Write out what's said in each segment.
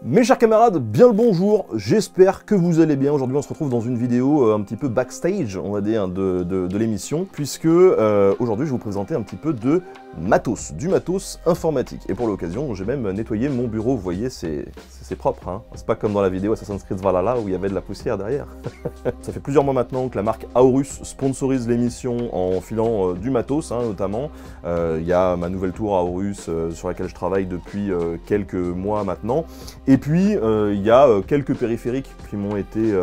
Mes chers camarades, bien le bonjour, j'espère que vous allez bien. Aujourd'hui on se retrouve dans une vidéo un petit peu backstage, on va dire, de l'émission, puisque aujourd'hui je vais vous présenter un petit peu de matos, du matos informatique. Et pour l'occasion, j'ai même nettoyé mon bureau, vous voyez, c'est propre, hein. C'est pas comme dans la vidéo Assassin's Creed Valhalla où il y avait de la poussière derrière. Ça fait plusieurs mois maintenant que la marque Aorus sponsorise l'émission en filant du matos, hein, notamment. Il y a ma nouvelle tour Aorus sur laquelle je travaille depuis quelques mois maintenant. Et puis, il y a quelques périphériques qui m'ont été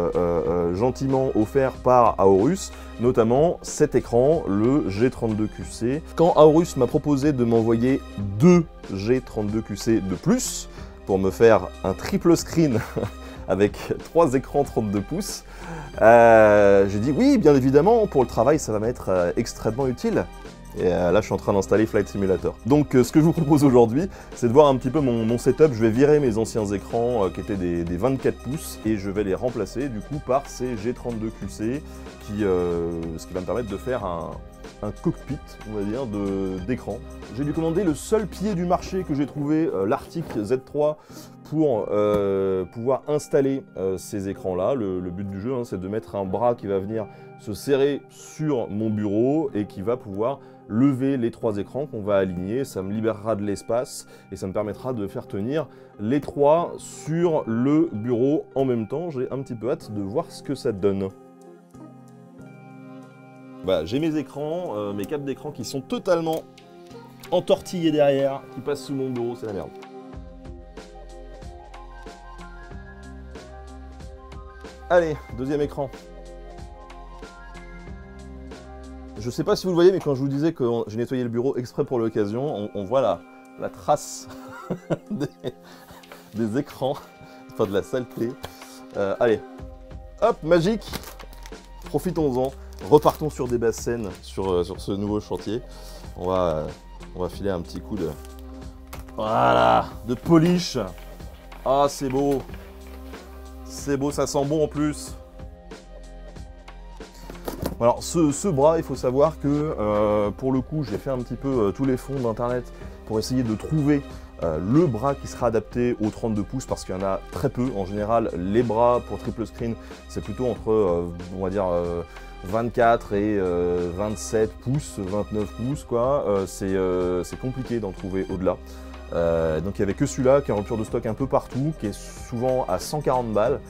gentiment offerts par Aorus, notamment cet écran, le G32QC. Quand Aorus m'a proposé de m'envoyer 2 G32QC de plus, pour me faire un triple screen avec 3 écrans 32 pouces, j'ai dit oui, bien évidemment, pour le travail, ça va m'être extrêmement utile. Et là, je suis en train d'installer Flight Simulator. Donc, ce que je vous propose aujourd'hui, c'est de voir un petit peu mon setup. Je vais virer mes anciens écrans qui étaient des 24 pouces et je vais les remplacer du coup par ces G32QC ce qui va me permettre de faire un cockpit, on va dire, d'écran. J'ai dû commander le seul pied du marché que j'ai trouvé, l'Arctic Z3, pour pouvoir installer ces écrans-là. Le but du jeu, hein, c'est de mettre un bras qui va venir se serrer sur mon bureau et qui va pouvoir lever les 3 écrans qu'on va aligner. Ça me libérera de l'espace et ça me permettra de faire tenir les 3 sur le bureau en même temps. J'ai un petit peu hâte de voir ce que ça donne. Voilà, j'ai mes écrans, mes câbles d'écran qui sont totalement entortillés derrière, qui passent sous mon bureau, c'est la merde. Allez, deuxième écran. Je sais pas si vous le voyez, mais quand je vous disais que j'ai nettoyé le bureau exprès pour l'occasion, on voit la trace des écrans, enfin de la saleté. Allez, hop, magique, profitons-en. Repartons sur des basses scènes sur ce nouveau chantier. On va filer un petit coup de... Voilà, de polish. Ah, c'est beau. C'est beau, ça sent bon en plus. Alors, ce bras, il faut savoir que, pour le coup, j'ai fait un petit peu tous les fonds d'internet pour essayer de trouver le bras qui sera adapté aux 32 pouces parce qu'il y en a très peu. En général, les bras pour triple screen, c'est plutôt entre, on va dire, 24 et 27 pouces, 29 pouces, quoi. C'est compliqué d'en trouver au-delà. Donc il n'y avait que celui-là qui est en rupture de stock un peu partout, qui est souvent à 140 balles.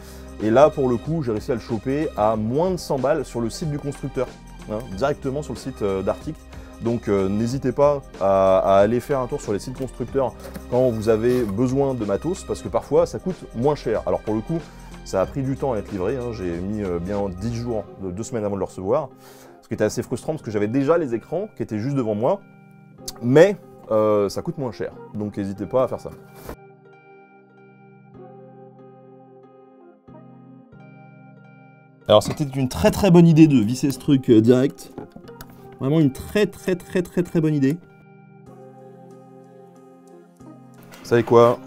Et là, pour le coup, j'ai réussi à le choper à moins de 100 balles sur le site du constructeur, hein, directement sur le site d'Arctic. Donc n'hésitez pas à aller faire un tour sur les sites constructeurs quand vous avez besoin de matos, parce que parfois ça coûte moins cher. Alors pour le coup, ça a pris du temps à être livré, hein. J'ai mis bien 10 jours, 2 semaines avant de le recevoir, ce qui était assez frustrant parce que j'avais déjà les écrans qui étaient juste devant moi, mais ça coûte moins cher, donc n'hésitez pas à faire ça. Alors c'était une très bonne idée de visser ce truc direct, vraiment une très bonne idée. Vous savez quoi?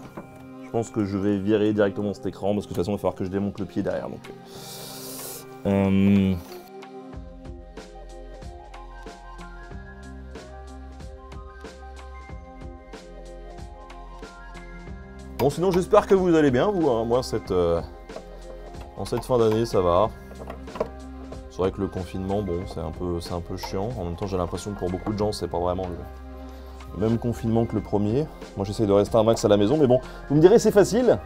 Je pense que je vais virer directement cet écran parce que de toute façon il va falloir que je démonte le pied derrière. Donc, Bon, sinon j'espère que vous allez bien, vous, hein. Moi en cette fin d'année ça va. C'est vrai que le confinement, bon, c'est un peu chiant. En même temps j'ai l'impression que pour beaucoup de gens c'est pas vraiment le même confinement que le premier. Moi j'essaie de rester un max à la maison, mais bon, vous me direz c'est facile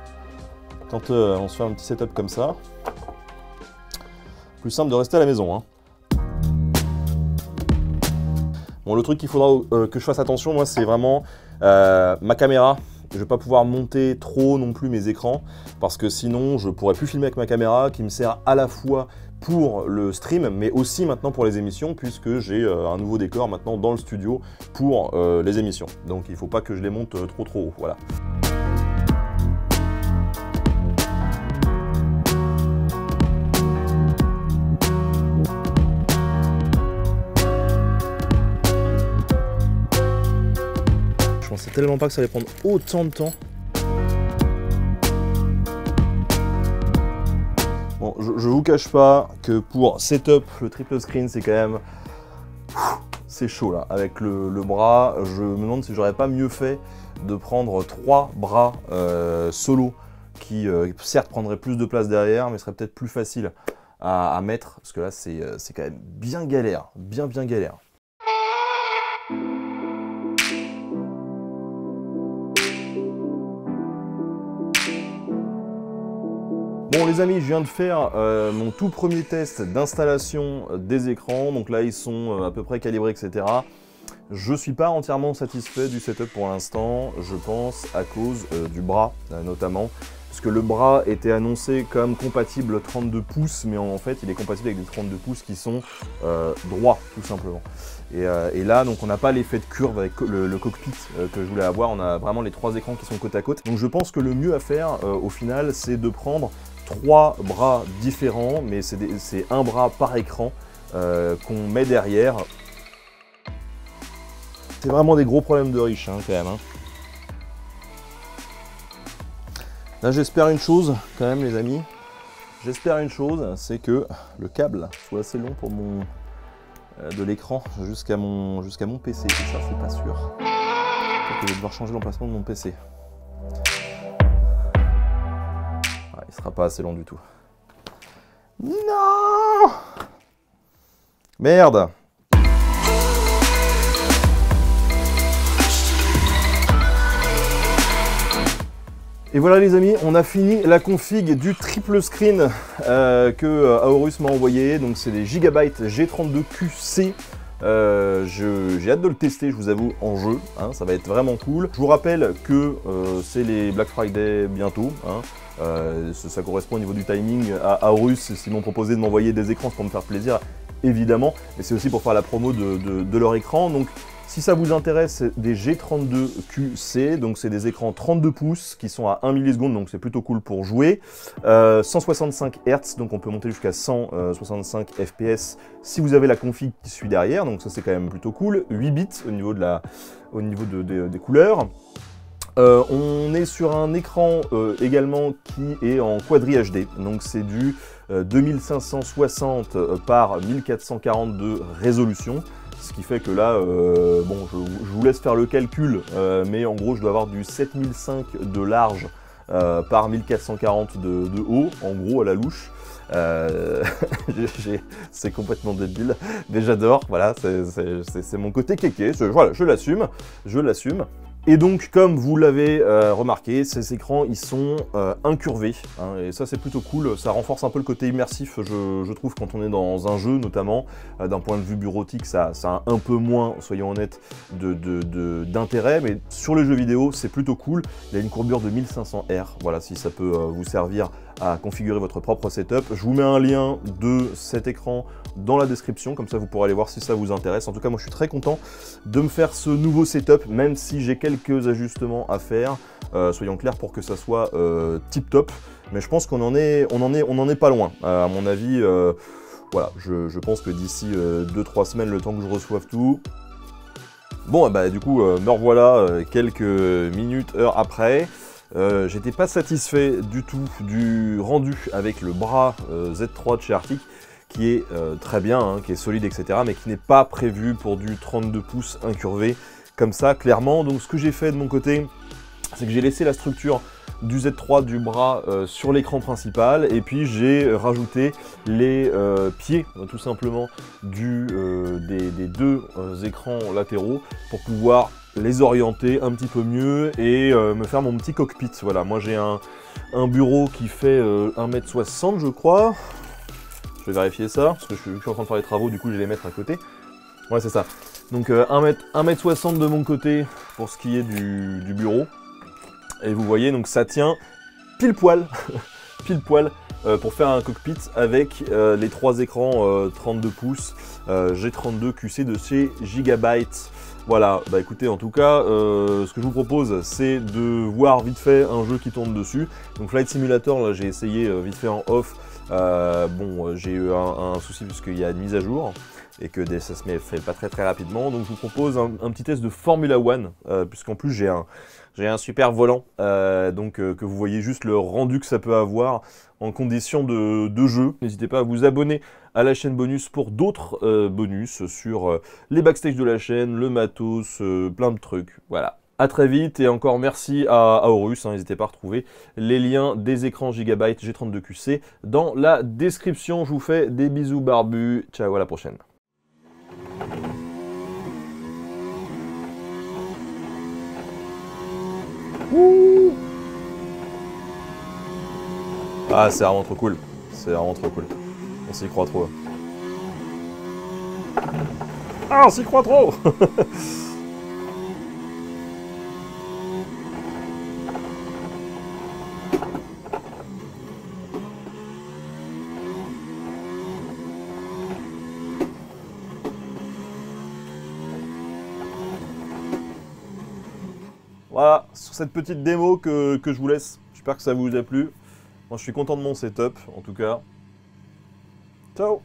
quand on se fait un petit setup comme ça. Plus simple de rester à la maison, hein. Bon, le truc qu'il faudra que je fasse attention, moi, c'est vraiment ma caméra. Je ne vais pas pouvoir monter trop non plus mes écrans parce que sinon je pourrais plus filmer avec ma caméra qui me sert à la fois pour le stream mais aussi maintenant pour les émissions puisque j'ai un nouveau décor maintenant dans le studio pour les émissions. Donc il ne faut pas que je les monte trop haut, voilà. Je pensais tellement pas que ça allait prendre autant de temps. Bon, je vous cache pas que pour setup le triple screen, c'est quand même... C'est chaud là, avec le bras. Je me demande si j'aurais pas mieux fait de prendre 3 bras solo qui certes prendrait plus de place derrière, mais serait peut-être plus facile à mettre, parce que là c'est quand même bien galère, bien galère. Bon les amis, je viens de faire mon tout premier test d'installation des écrans, donc là ils sont à peu près calibrés, etc. Je ne suis pas entièrement satisfait du setup pour l'instant, je pense à cause du bras notamment, parce que le bras était annoncé comme compatible 32 pouces, mais en fait il est compatible avec des 32 pouces qui sont droits tout simplement. Et là donc on n'a pas l'effet de curve avec le cockpit que je voulais avoir, on a vraiment les trois écrans qui sont côte à côte. Donc je pense que le mieux à faire au final c'est de prendre 3 bras différents, mais c'est un bras par écran qu'on met derrière. C'est vraiment des gros problèmes de riche hein, quand même. Hein. Là j'espère une chose quand même les amis. J'espère une chose, c'est que le câble soit assez long pour de l'écran jusqu'à mon PC. Et ça c'est pas sûr. Peut-être que je vais devoir changer l'emplacement de mon PC. Il sera pas assez long du tout. Non! Merde! Et voilà les amis, on a fini la config du triple screen que Aorus m'a envoyé. Donc c'est des Gigabyte G32QC. J'ai hâte de le tester, je vous avoue, en jeu. Hein, ça va être vraiment cool. Je vous rappelle que c'est les Black Friday bientôt. Hein. Ça correspond au niveau du timing à Aorus, s'ils m'ont proposé de m'envoyer des écrans pour me faire plaisir, évidemment, mais c'est aussi pour faire la promo de leur écran. Donc si ça vous intéresse, des G32QC, donc c'est des écrans 32 pouces qui sont à 1 milliseconde, donc c'est plutôt cool pour jouer. 165 Hz, donc on peut monter jusqu'à 165 FPS si vous avez la config qui suit derrière, donc ça c'est quand même plutôt cool. 8 bits au niveau, des couleurs. On est sur un écran également qui est en Quadri HD, donc c'est du 2560 par 1440 de résolution, ce qui fait que là, bon, je vous laisse faire le calcul, mais en gros je dois avoir du 7005 de large par 1440 de haut, en gros à la louche. C'est complètement débile, mais j'adore, voilà, c'est mon côté kéké, voilà, je l'assume. Et donc, comme vous l'avez remarqué, ces écrans, ils sont incurvés, hein, et ça c'est plutôt cool, ça renforce un peu le côté immersif, je trouve, quand on est dans un jeu, notamment, d'un point de vue bureautique, ça a un peu moins, soyons honnêtes, d'intérêt, mais sur les jeux vidéo, c'est plutôt cool. Il y a une courbure de 1500 R, voilà, si ça peut vous servir à configurer votre propre setup. Je vous mets un lien de cet écran dans la description, comme ça vous pourrez aller voir si ça vous intéresse. En tout cas, moi je suis très content de me faire ce nouveau setup, même si j'ai quelques ajustements à faire, soyons clairs, pour que ça soit tip top. Mais je pense qu'on en est pas loin. À mon avis, voilà, je pense que d'ici 2-3 semaines, le temps que je reçoive tout. Bon, bah du coup, me revoilà quelques minutes, heures après. J'étais pas satisfait du tout du rendu avec le bras Z3 de chez Arctic, qui est très bien, hein, qui est solide, etc., mais qui n'est pas prévu pour du 32 pouces incurvé, comme ça, clairement. Donc ce que j'ai fait de mon côté, c'est que j'ai laissé la structure du Z3 du bras sur l'écran principal, et puis j'ai rajouté les pieds, tout simplement, des deux écrans latéraux, pour pouvoir les orienter un petit peu mieux et me faire mon petit cockpit. Voilà, moi j'ai un bureau qui fait 1m60 je crois. Je vais vérifier ça, parce que je suis en train de faire les travaux, du coup je vais les mettre à côté. Ouais, c'est ça. Donc 1m60 de mon côté pour ce qui est du bureau. Et vous voyez, donc ça tient pile poil, pile poil, pour faire un cockpit avec les trois écrans 32 pouces G32 QC de chez Gigabyte. Voilà, bah écoutez, en tout cas, ce que je vous propose, c'est de voir vite fait un jeu qui tourne dessus. Donc Flight Simulator, là j'ai essayé vite fait en off. Bon, j'ai eu un souci puisqu'il y a une mise à jour et que ça se fait pas très rapidement. Donc je vous propose un petit test de Formula One, puisqu'en plus j'ai un super volant, donc que vous voyez juste le rendu que ça peut avoir en conditions de jeu. N'hésitez pas à vous abonner à la chaîne bonus pour d'autres bonus sur les backstage de la chaîne, le matos, plein de trucs. Voilà. A très vite et encore merci à Horus, hein, n'hésitez pas à retrouver les liens des écrans Gigabyte G32QC dans la description. Je vous fais des bisous barbus, ciao, à la prochaine. Ouh. Ah, c'est vraiment trop cool, c'est vraiment trop cool, on s'y croit trop. Ah, on s'y croit trop. Voilà, sur cette petite démo que je vous laisse. J'espère que ça vous a plu. Moi, je suis content de mon setup, en tout cas. Ciao!